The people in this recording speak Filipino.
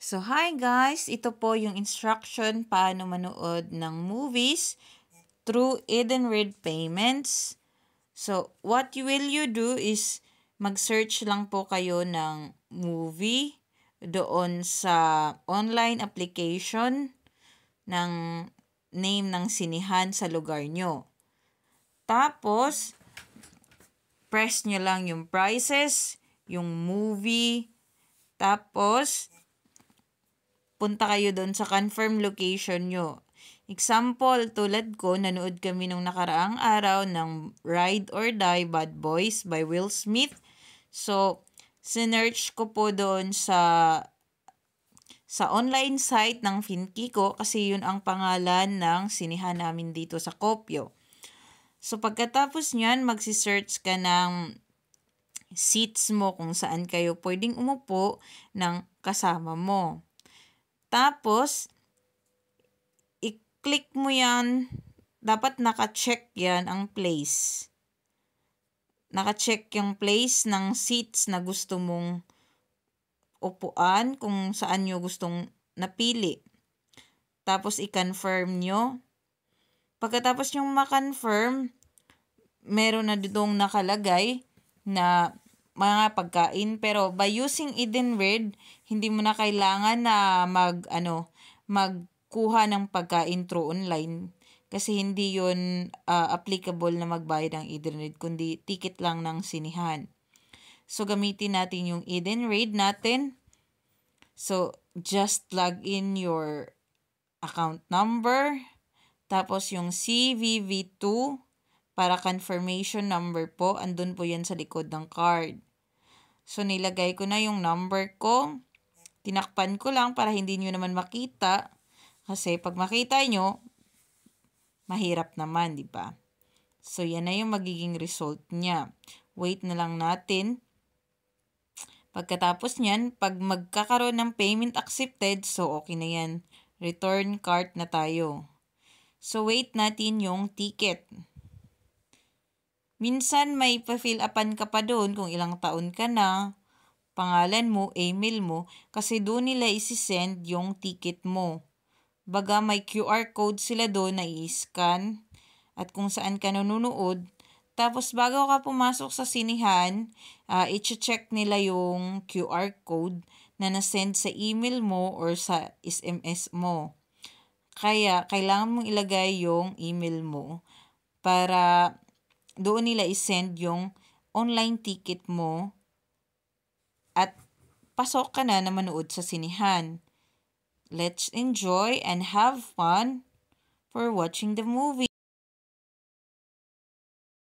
So, hi guys! Ito po yung instruction paano manood ng movies through Edenred Payments. So, what will you do is mag-search lang po kayo ng movie doon sa online application ng name ng sinihan sa lugar nyo. Tapos, press nyo lang yung prices, yung movie, tapos punta kayo doon sa confirm location nyo. Example, tulad ko, nanood kami nung nakaraang araw ng Ride or Die Bad Boys by Will Smith. So, sinearch ko po doon sa online site ng Finkiko kasi yun ang pangalan ng sinihan namin dito sa Kopyo. So, pagkatapos nyan, magsisearch ka ng seats mo kung saan kayo pwedeng umupo ng kasama mo. Tapos, i-click mo yan, dapat naka-check yan ang place. Naka-check yung place ng seats na gusto mong upuan kung saan nyo gustong napili. Tapos, i-confirm nyo. Pagkatapos yung ma-confirm, meron na doon nakalagay na mga pagkain, pero by using Edenred, hindi mo na kailangan na magkuha ng pagkain through online kasi hindi yun applicable na magbayad ng Edenred kundi ticket lang ng sinihan. So gamitin natin yung Edenred natin. So just log in your account number, tapos yung CVV2 para confirmation number po, andun po yan sa likod ng card. So, nilagay ko na yung number ko. Tinakpan ko lang para hindi nyo naman makita. Kasi pag makita nyo, mahirap naman, di ba? So, yan na yung magiging result niya. Wait na lang natin. Pagkatapos nyan, pag magkakaroon ng payment accepted, so okay na yan. Return cart na tayo. So, wait natin yung ticket. Minsan may pa-fill upan ka pa doon kung ilang taon ka na, pangalan mo, email mo, kasi doon nila isi-send yung ticket mo. Baga may QR code sila doon na i-scan at kung saan ka nanonood. Tapos bago ka pumasok sa sinihan, i-check nila yung QR code na na-send sa email mo or sa SMS mo. Kaya kailangan mong ilagay yung email mo para doon nila i-send yung online ticket mo at pasok ka na manood sa sinihan. Let's enjoy and have fun for watching the movie.